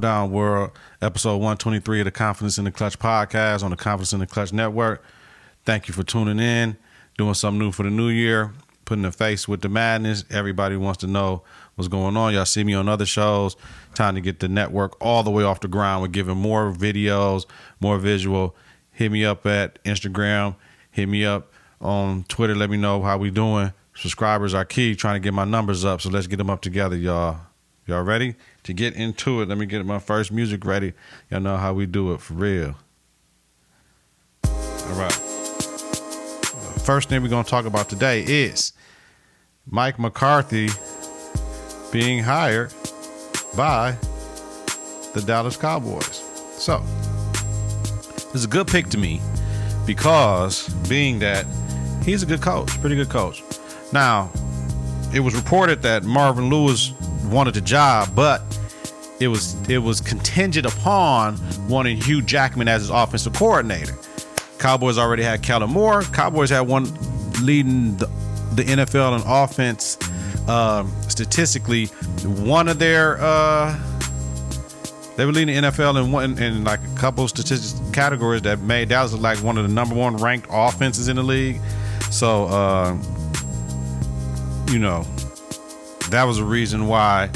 Down World, episode 123 of the Confidence in the Klutch podcast on the Confidence in the Klutch network. Thank you for tuning in, doing something new for the new year, putting a face with the madness. Everybody wants to know what's going on. Y'all see me on other shows. Time to get the network all the way off the ground. We're giving more videos, more visual. Hit me up at Instagram. Hit me up on Twitter. Let me know how we doing. Subscribers are key. Trying to get my numbers up, so let's get them up together, y'all. Y'all ready to get into it? Let me get my first music ready. Y'all know how we do it for real. All right. First thing we're going to talk about today is Mike McCarthy being hired by the Dallas Cowboys. So, this is a good pick to me because being that he's a good coach, pretty good coach. Now, it was reported that Marvin Lewis wanted the job, but it was contingent upon wanting Hugh Jackman as his offensive coordinator. Cowboys already had Kellen Moore. Cowboys had one leading the NFL in offense. Statistically, one of their they were leading the NFL in like a couple of statistics categories that made Dallas look like one of the number one ranked offenses in the league. So that was a reason why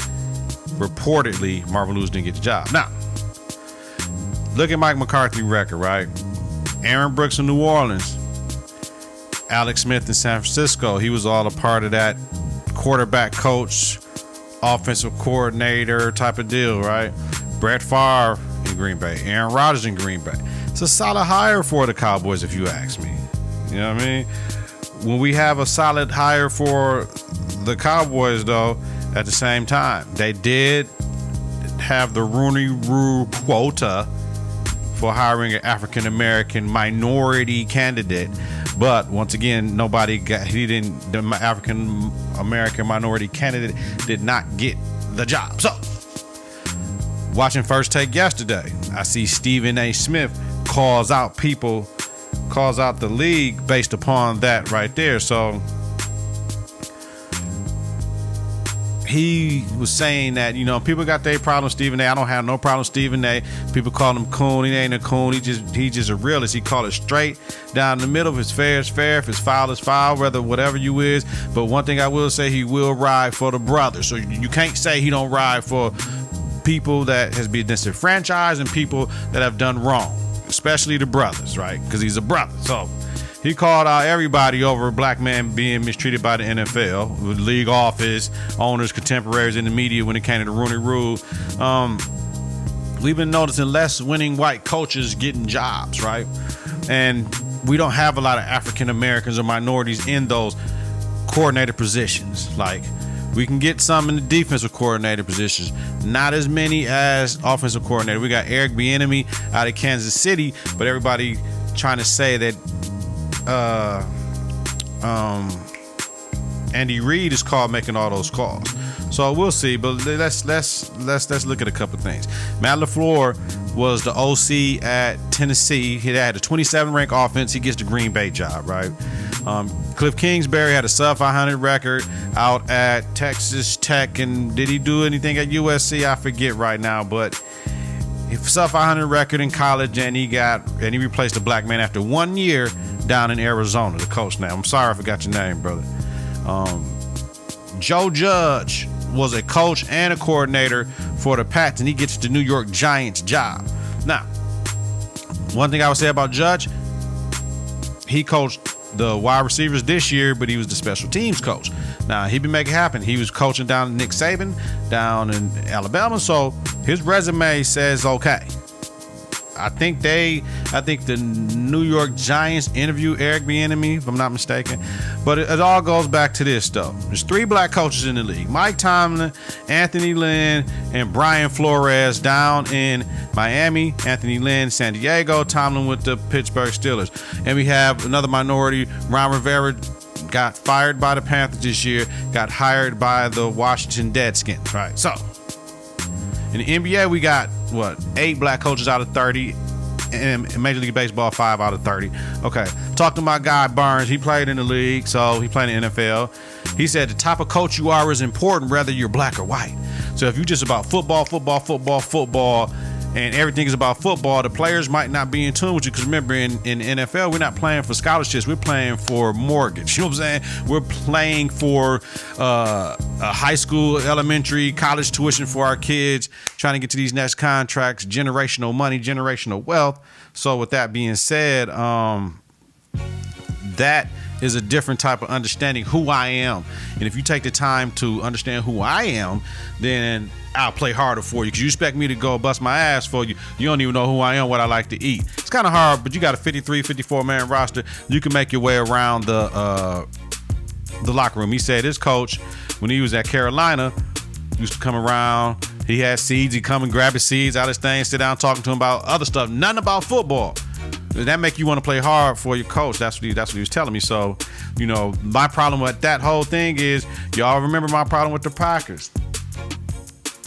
reportedly Marvin Lewis didn't get the job. Now, look at Mike McCarthy's record, right? Aaron Brooks in New Orleans, Alex Smith in San Francisco. He was all a part of that quarterback coach, offensive coordinator type of deal, right? Brett Favre in Green Bay, Aaron Rodgers in Green Bay. It's a solid hire for the Cowboys, if you ask me. You know what I mean? When we have a solid hire for the Cowboys, though, at the same time, they did have the Rooney Rule quota for hiring an African-American minority candidate. But once again, the African-American minority candidate did not get the job. So, watching First Take yesterday, I see Stephen A. Smith calls out the league based upon that right there. So, he was saying that, people got their problem with Stephen A. I don't have no problem with Stephen A. People call him coon. He ain't a coon. He just a realist. He call it straight down the middle. If it's fair, it's fair. If it's foul, it's foul. Whatever you is. But one thing I will say, he will ride for the brothers. So you can't say he don't ride for people that has been disenfranchised and people that have done wrong, especially the brothers, right? Because he's a brother. So he called out everybody over a black man being mistreated by the NFL, with league office, owners, contemporaries in the media when it came to the Rooney Rule. We've been noticing less winning white coaches getting jobs, right? And we don't have a lot of African Americans or minorities in those coordinator positions. Like, we can get some in the defensive coordinator positions, not as many as offensive coordinator. We got Eric Bieniemy out of Kansas City, but everybody trying to say that Andy Reid is called making all those calls. So we'll see, but let's look at a couple things. Matt LaFleur was the OC at Tennessee. He had a 27 ranked offense. He gets the Green Bay job, right? Cliff Kingsbury had a sub 500 record out at Texas Tech, and did he do anything at USC? I forget right now, but if sub 500 record in college, and he replaced a black man after 1 year down in Arizona, the coach now. I'm sorry I forgot your name, brother. Joe Judge was a coach and a coordinator for the Pats, and he gets the New York Giants job. Now, one thing I would say about Judge, he coached the wide receivers this year, but he was the special teams coach. Now, he been making it happen. He was coaching down Nick Saban down in Alabama, so his resume says okay. I think the New York Giants interview Eric Bieniemy, if I'm not mistaken. But it all goes back to this, though. There's 3 black coaches in the league: Mike Tomlin, Anthony Lynn, and Brian Flores down in Miami. Anthony Lynn, San Diego. Tomlin with the Pittsburgh Steelers. And we have another minority, Ron Rivera, got fired by the Panthers this year, got hired by the Washington Redskins, right? So, in the NBA, we got, 8 black coaches out of 30. In Major League Baseball, 5 out of 30. Okay, Talk to my guy Burns. He played in the league, so he played in the NFL. He said the type of coach you are is important, whether you're black or white. So if you're just about football, and everything is about football, the players might not be in tune with you. Because remember, in NFL, we're not playing for scholarships. We're playing for mortgage. You know what I'm saying? We're playing for a high school, elementary, college tuition for our kids, trying to get to these next contracts, generational money, generational wealth. So with that being said, that is a different type of understanding who I am. And if you take the time to understand who I am, then I'll play harder for you. Because you expect me to go bust my ass for you. You don't even know who I am, what I like to eat. It's kind of hard, but you got a 53, 54-man roster. You can make your way around the locker room. He said his coach, when he was at Carolina, used to come around. He had seeds. He'd come and grab his seeds out of his thing, sit down talking to him about other stuff. Nothing about football. That make you want to play hard for your coach. That's what he was telling me. So, you know, my problem with that whole thing is, y'all remember my problem with the Packers.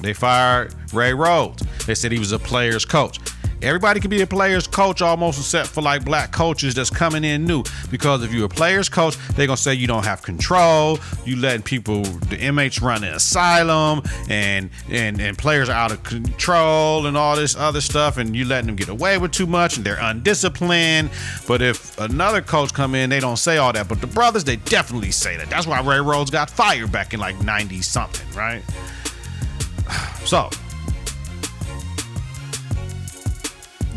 They fired Ray Rhodes. They said he was a player's coach. Everybody can be a player's coach almost except for like black coaches that's coming in new. Because if you're a player's coach, they're going to say you don't have control. You letting people, the inmates run the asylum and players are out of control and all this other stuff. And you letting them get away with too much and they're undisciplined. But if another coach come in, they don't say all that. But the brothers, they definitely say that. That's why Ray Rhodes got fired back in like 90 something, right? So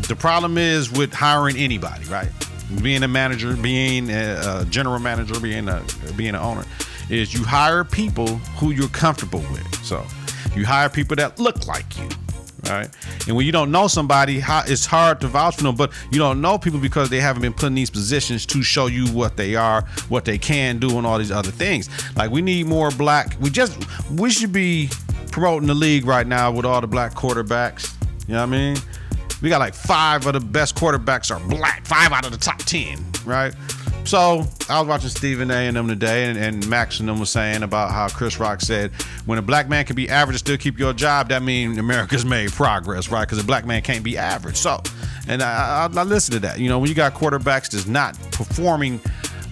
the problem is with hiring anybody, right? Being a manager, being a general manager, being an owner, is you hire people who you're comfortable with. So you hire people that look like you, right? And when you don't know somebody, it's hard to vouch for them, but you don't know people because they haven't been put in these positions to show you what they are, what they can do, and all these other things. Like we need more black. We should be promoting the league right now with all the black quarterbacks. You know what I mean? We got like 5 of the best quarterbacks are black, 5 out of the top 10, right? So I was watching Stephen A. and them today, and Max and them was saying about how Chris Rock said, when a black man can be average and still keep your job, that means America's made progress, right? Because a black man can't be average. So, and I listen to that. You know, when you got quarterbacks that's not performing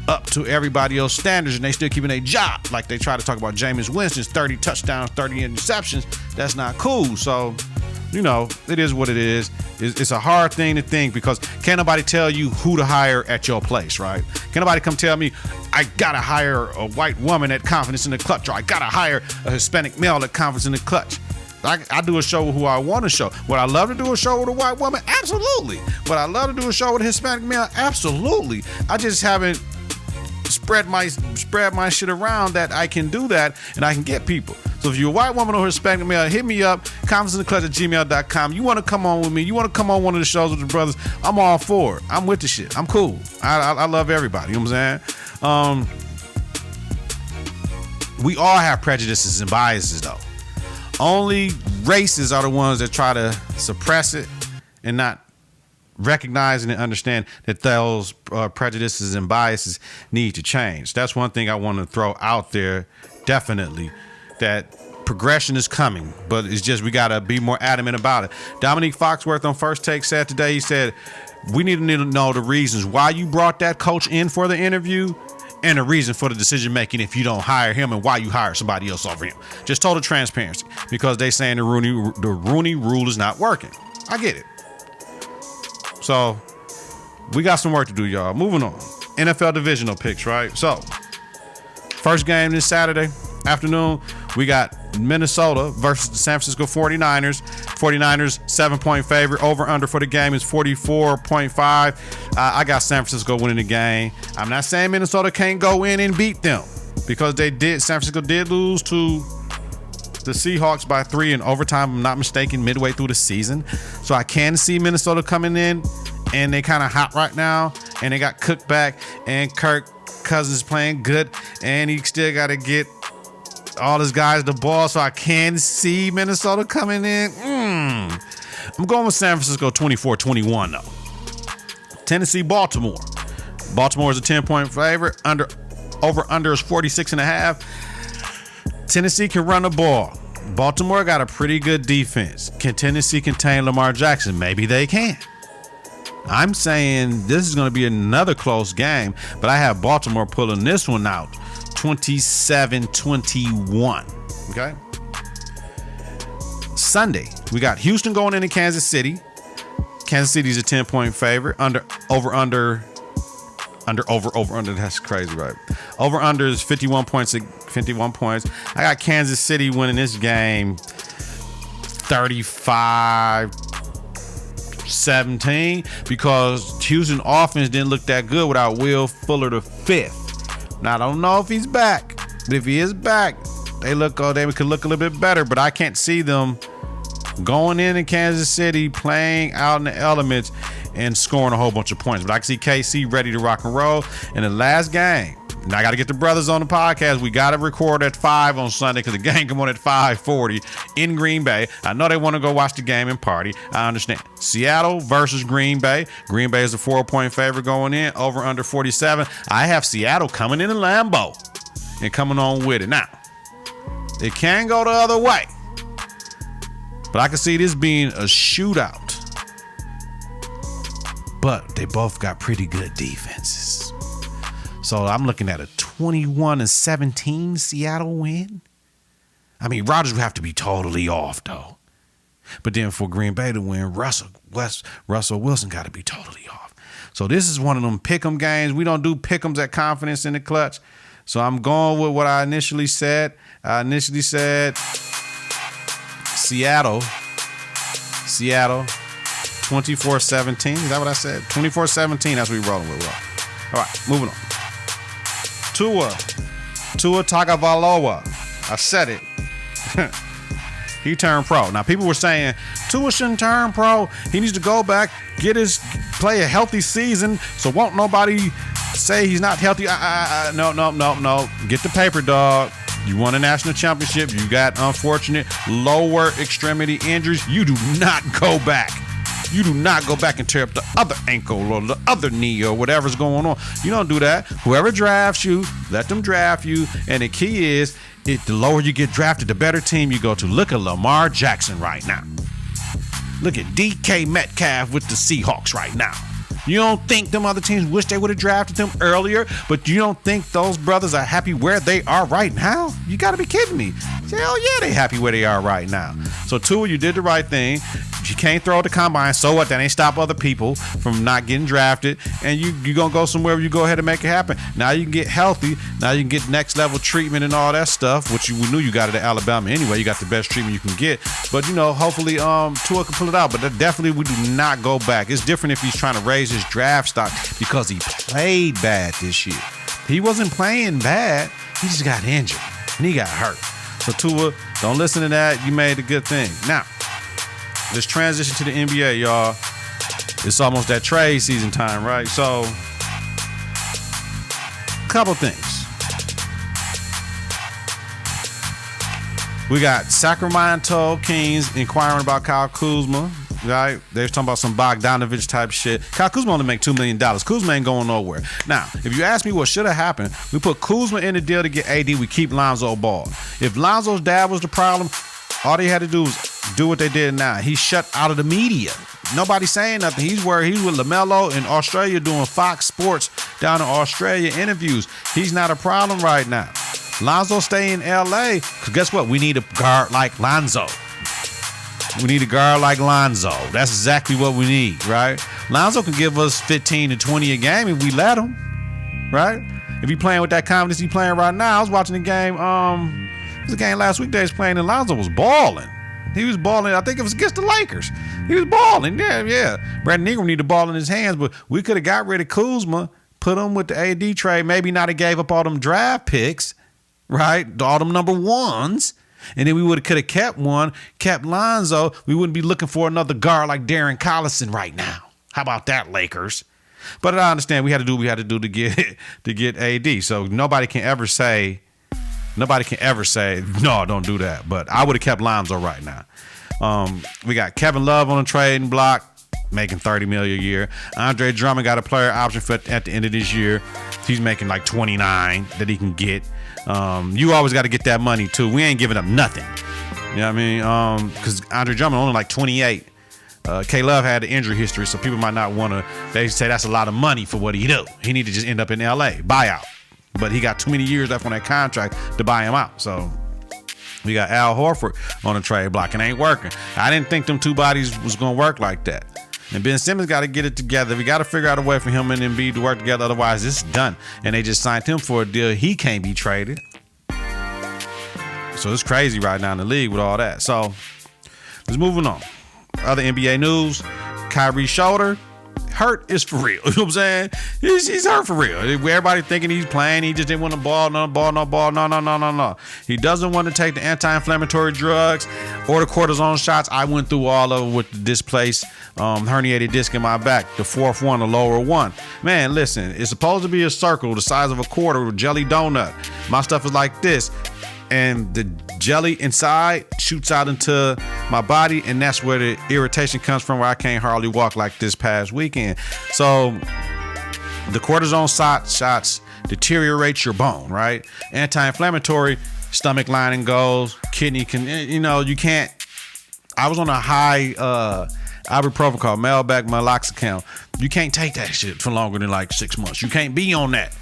up to everybody else's standards and they still keeping their job, like they try to talk about Jameis Winston's 30 touchdowns, 30 interceptions, that's not cool. So, you know, it is what it is. It's a hard thing to think because can't nobody tell you who to hire at your place, right? Can't nobody come tell me I gotta hire a white woman at Confidence in the Klutch, or I gotta hire a Hispanic male at Confidence in the Klutch. I do a show with who I want to show. Would I love to do a show with a white woman? Absolutely. Would I love to do a show with a Hispanic male? Absolutely. I just haven't spread my shit around that I can do that and I can get people. So if you're a white woman or Hispanic male, hit me up, confidenceintheclutch@gmail.com. You want to come on with me? You want to come on one of the shows with the brothers? I'm all for it. I'm with the shit. I'm cool. I love everybody. You know what I'm saying? We all have prejudices and biases though. Only races are the ones that try to suppress it and not recognizing and understand that those prejudices and biases need to change. That's one thing I want to throw out there, definitely, that progression is coming, but it's just we got to be more adamant about it. Dominique Foxworth on First Take said today, he said, we need to know the reasons why you brought that coach in for the interview and the reason for the decision making if you don't hire him and why you hire somebody else over him. Just total transparency, because they saying the Rooney rule is not working. I get it. So we got some work to do, y'all. Moving on. NFL divisional picks, right? So first game this Saturday afternoon, we got Minnesota versus the San Francisco 49ers. 49ers 7-point favorite. Over under for the game is 44.5. I got San Francisco winning the game. I'm not saying Minnesota can't go in and beat them, because San Francisco did lose to the Seahawks by 3 in overtime, I'm not mistaken, midway through the season. So I can see Minnesota coming in, and they kind of hot right now, and they got Cook back, and Kirk Cousins playing good, and he still got to get all his guys the ball. So I can see Minnesota coming in. I'm going with San Francisco 24-21 though. Tennessee, Baltimore. Baltimore is a 10-point favorite. Over under is 46.5. Tennessee can run the ball. Baltimore got a pretty good defense. Can Tennessee contain Lamar Jackson? Maybe they can. I'm saying this is going to be another close game, but I have Baltimore pulling this one out 27-21. Okay. Sunday, we got Houston going into Kansas City. Kansas City's a 10-point favorite. Over. That's crazy, right? Over under is 51 points. I got Kansas City winning this game 35-17 because Houston offense didn't look that good without Will Fuller the fifth. Now I don't know if he's back, but if he is back, they could look a little bit better. But I can't see them going into Kansas City, playing out in the elements, and scoring a whole bunch of points. But I can see KC ready to rock and roll. In the last game, now I got to get the brothers on the podcast. We got to record at 5 on Sunday because the game come on at 5:40 in Green Bay. I know they want to go watch the game and party. I understand. Seattle versus Green Bay. Green Bay is a 4-point favorite going in. Over under 47. I have Seattle coming in Lambeau and coming on with it. Now, it can go the other way, but I can see this being a shootout. But they both got pretty good defenses. So I'm looking at a 21-17 Seattle win. I mean, Rodgers would have to be totally off, though. But then for Green Bay to win, Russell Wilson got to be totally off. So this is one of them pick'em games. We don't do pick'ems at Confidence in the Clutch. So I'm going with what I initially said. I initially said Seattle 24-17. Is that what I said? 24-17. That's what we're rolling with. All right, moving on. Tua Tagovailoa. I said it. He turned pro. Now, people were saying Tua shouldn't turn pro. He needs to go back, play a healthy season, so won't nobody say he's not healthy. No. Get the paper, dog. You won a national championship. You got unfortunate lower extremity injuries. You do not go back. You do not go back and tear up the other ankle or the other knee or whatever's going on. You don't do that. Whoever drafts you, let them draft you. And the key is, the lower you get drafted, the better team you go to. Look at Lamar Jackson right now. Look at DK Metcalf with the Seahawks right now. You don't think them other teams wish they would have drafted them earlier, but you don't think those brothers are happy where they are right now? You got to be kidding me. Hell yeah, they happy where they are right now. So Tua, you did the right thing. You can't throw at the combine. So what? That ain't stop other people from not getting drafted. And you going to go somewhere where you go ahead and make it happen. Now you can get healthy. Now you can get next level treatment and all that stuff, which we knew you got it at Alabama anyway. You got the best treatment you can get. But, hopefully Tua can pull it out. But definitely we do not go back. It's different if he's trying to raise his draft stock because he played bad this year. He wasn't playing bad. He just got injured and he got hurt. So Tua, don't listen to that. You made a good thing. Now, let's transition to the NBA, y'all. It's almost that trade season time, right? So, a couple things. We got Sacramento Kings inquiring about Kyle Kuzma, right? They're talking about some Bogdanovich type shit. Kyle Kuzma only make $2 million. Kuzma ain't going nowhere. Now, if you ask me what should have happened, we put Kuzma in the deal to get AD. We keep Lonzo Ball. If Lonzo's dad was the problem, all they had to do was do what they did now. He's shut out of the media. Nobody's saying nothing. He's with LaMelo in Australia doing Fox Sports down in Australia interviews. He's not a problem right now. Lonzo stay in LA because guess what? We need a guard like Lonzo. We need a guard like Lonzo. That's exactly what we need, right? Lonzo can give us 15 to 20 a game if we let him, right? If he playing with that confidence he playing right now. I was watching the game. It was a game last week they was playing and Lonzo was balling. He was balling. I think it was against the Lakers. He was balling. Yeah. Brandon Ingram needed the ball in his hands, but we could have got rid of Kuzma, put him with the AD trade, maybe not have gave up all them draft picks, right? All them number ones. And then we could have kept Lonzo. We wouldn't be looking for another guard like Darren Collison right now. How about that, Lakers? But I understand we had to do what we had to do to get AD. So nobody can ever say, no, don't do that. But I would have kept Lonzo right now. We got Kevin Love on the trading block, making $30 million a year. Andre Drummond got a player option at the end of this year. He's making like 29 that he can get. You always got to get that money too. We ain't giving up nothing. You know what I mean? Because Andre Drummond only like 28. K-Love had the injury history, so people might not want to. They say that's a lot of money for what he do. He need to just end up in L.A. buyout, but he got too many years left on that contract to buy him out. So we got Al Horford on the trade block and ain't working. I didn't think them two bodies was gonna work like that. And Ben Simmons got to get it together. We got to figure out a way for him and Embiid to work together. Otherwise, it's done. And they just signed him for a deal. He can't be traded. So it's crazy right now in the league with all that. So let's move on. Other NBA news, Kyrie's shoulder hurt is for real. You know what I'm saying? He's hurt for real. Everybody thinking he's playing. He just didn't want the ball. No. He doesn't want to take the anti-inflammatory drugs or the cortisone shots. I went through all of it with the displaced herniated disc in my back. The fourth one, the lower one. Man, listen, it's supposed to be a circle the size of a quarter with a jelly donut. My stuff is like this. And the jelly inside shoots out into my body, and that's where the irritation comes from, where I can't hardly walk like this past weekend. So the cortisone shots deteriorate your bone, right? Anti-inflammatory, stomach lining goes, kidney can, you can't. I was on a high ibuprofen called Melbac meloxicam. You can't take that shit for longer than like 6 months. You can't be on that.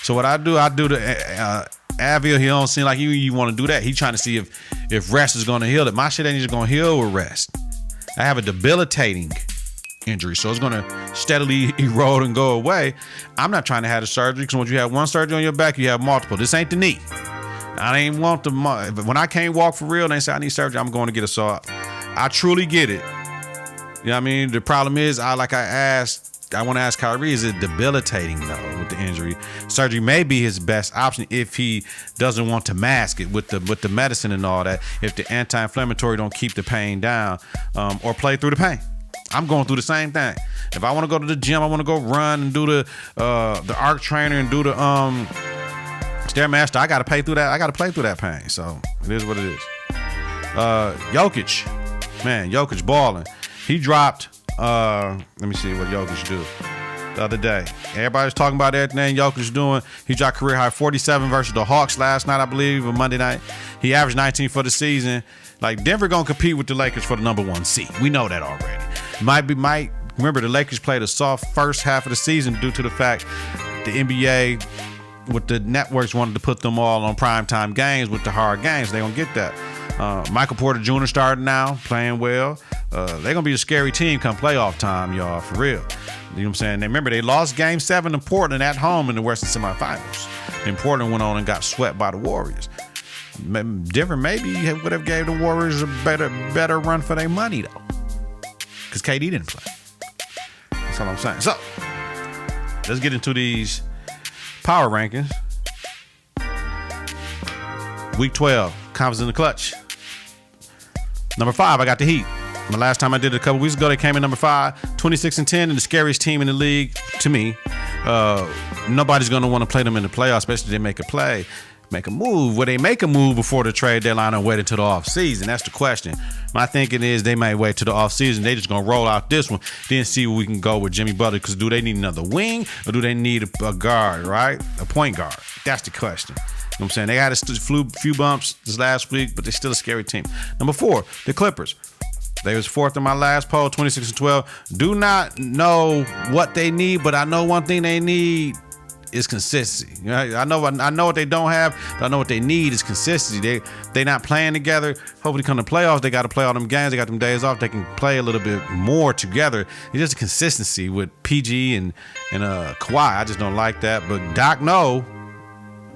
So what I do the Advil. He don't seem like you want to do that. He trying to see if rest is going to heal it. My shit ain't just going to heal with rest. I have a debilitating injury, so it's going to steadily erode and go away. I'm not trying to have the surgery, because once you have one surgery on your back, you have multiple. This ain't the knee. I ain't want the when I can't walk for real, they say I need surgery, I'm going to get it. So I truly get it. You know what I mean? The problem is, I want to ask Kyrie, is it debilitating though with the injury? Surgery may be his best option if he doesn't want to mask it with the medicine and all that. If the anti-inflammatory don't keep the pain down, or play through the pain. I'm going through the same thing. If I want to go to the gym, I want to go run and do the arc trainer and do the Stairmaster, I got to play through that pain. So it is what it is. Jokic balling. He dropped. Let me see what Jokic do the other day. Everybody's talking about everything Jokic doing. He dropped career high 47 versus the Hawks last night, I believe, or Monday night. He averaged 19 for the season. Like, Denver gonna compete with the Lakers for the number one seed. We know that already. Remember, the Lakers played a soft first half of the season due to the fact the NBA with the networks wanted to put them all on primetime games with the hard games. They gonna get that. Michael Porter Jr. starting now, playing well. They're gonna be a scary team come playoff time, y'all, for real. You know what I'm saying? Remember, they lost Game 7 to Portland at home in the Western semifinals. And Portland went on and got swept by the Warriors. Denver maybe would have gave the Warriors a better run for their money, though, because KD didn't play. That's all I'm saying. So let's get into these power rankings. Week 12, Confidence in the Klutch. Number 5, I got the Heat. The last time I did it a couple weeks ago, they came in number 5, 26-10, and the scariest team in the league to me. Nobody's going to want to play them in the playoffs, especially if they make a move. Will they make a move before the trade deadline or wait until the offseason? That's the question. My thinking is they may wait till the offseason. They just going to roll out this one, then see where we can go with Jimmy Butler, because do they need another wing or do they need a guard, right? A point guard. That's the question. You know what I'm saying? They had a few bumps this last week, but they're still a scary team. Number 4, the Clippers. They was 4th in my last poll, 26-12. Do not know what they need, but I know one thing they need is consistency. You know, I know what they don't have, but I know what they need is consistency. They not playing together. Hopefully come to playoffs, they got to play all them games. They got them days off. They can play a little bit more together. It's just a consistency with PG and Kawhi. I just don't like that. But Doc know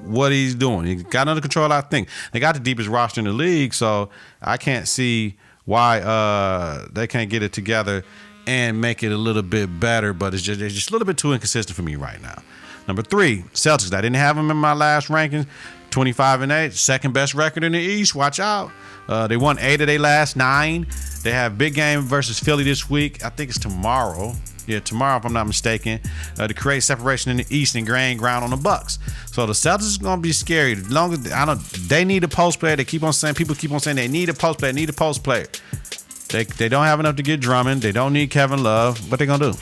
what he's doing. He got under control, I think. They got the deepest roster in the league, so I can't see why they can't get it together and make it a little bit better. But it's just a little bit too inconsistent for me right now. Number 3, Celtics. I didn't have them in my last rankings. 25-8, second best record in the East. Watch out. They won 8 of their last 9. They have big game versus Philly this week. I think it's tomorrow. Yeah, tomorrow, if I'm not mistaken, to create separation in the East and gain ground on the Bucks. So the Celtics is gonna be scary. As long as they need a post player. People keep on saying they need a post player. They don't have enough to get Drummond. They don't need Kevin Love. What they gonna do?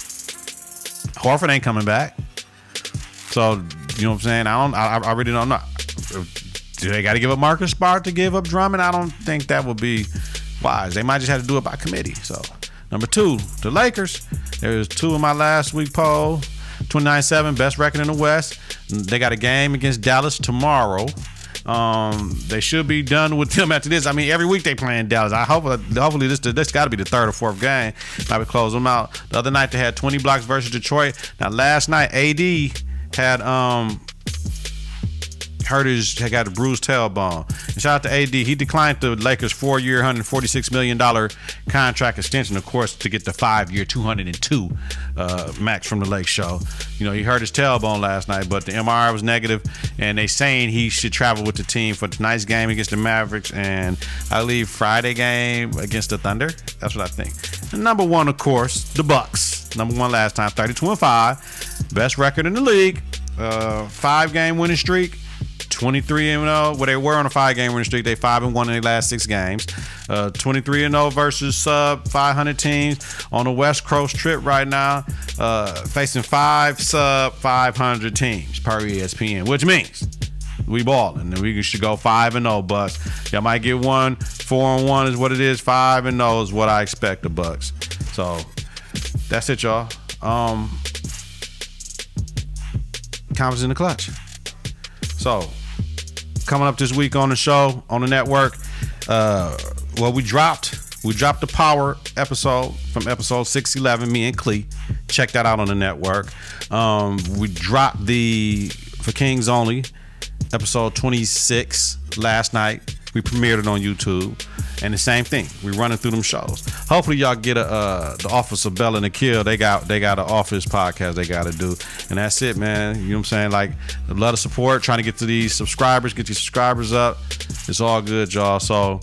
Horford ain't coming back. So, you know what I'm saying? I really don't know. Do they got to give up Marcus Smart to give up Drummond? I don't think that would be wise. They might just have to do it by committee. So, Number 2, the Lakers. There's 2 in my last week poll. 29-7, best record in the West. They got a game against Dallas tomorrow. They should be done with them after this. I mean, every week they playing Dallas. Hopefully this got to be the 3rd or 4th game. Might be close them out. The other night they had 20 blocks versus Detroit. Now last night AD had got a bruised tailbone. And shout out to AD. He declined the Lakers' 4-year, $146 million contract extension, of course, to get the 5-year, $202 max from the Lake Show. You know, he hurt his tailbone last night, but the MRI was negative, and they saying he should travel with the team for tonight's game against the Mavericks and I believe Friday game against the Thunder. That's what I think. And number 1, of course, the Bucks. Number 1 last time, 32-5, best record in the league, 5-game winning streak. 23-0. Well, they were on a 5-game winning streak. They 5-1 in their last 6 games. 23-0 versus sub 500 teams on the West Coast trip right now. Facing 5 sub 500 teams per ESPN, which means we balling and we should go 5-0. Bucks. Y'all might get 1. 4-1 is what it is. 5-0 is what I expect the Bucks. So that's it, y'all. Confidence in the Clutch. So, coming up this week on the show, on the network, we dropped the Power episode from episode 611, me and Clee. Check that out on the network. We dropped the For Kings Only, episode 26 last night. We premiered it on YouTube. And the same thing, we running through them shows. Hopefully y'all get the Office of Bella and the Kill. They got an Office podcast they got to do, and that's it, man. You know what I'm saying? Like, a lot of support, trying to get to these subscribers, get these subscribers up. It's all good, y'all. So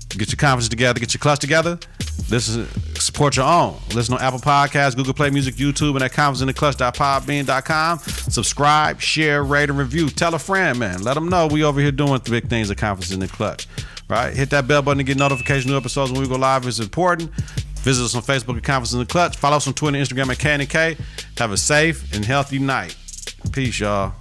get your confidence together, get your clutch together. Support your own. Listen on Apple Podcasts, Google Play Music, YouTube, and at confidenceintheclutch.podbean.com. Subscribe, share, rate, and review. Tell a friend, man. Let them know we over here doing the big things at Confidence in the Clutch. Right? Hit that bell button to get notifications. New episodes when we go live is important. Visit us on Facebook at Confidence in the Clutch. Follow us on Twitter and Instagram at KITK. Have a safe and healthy night. Peace, y'all.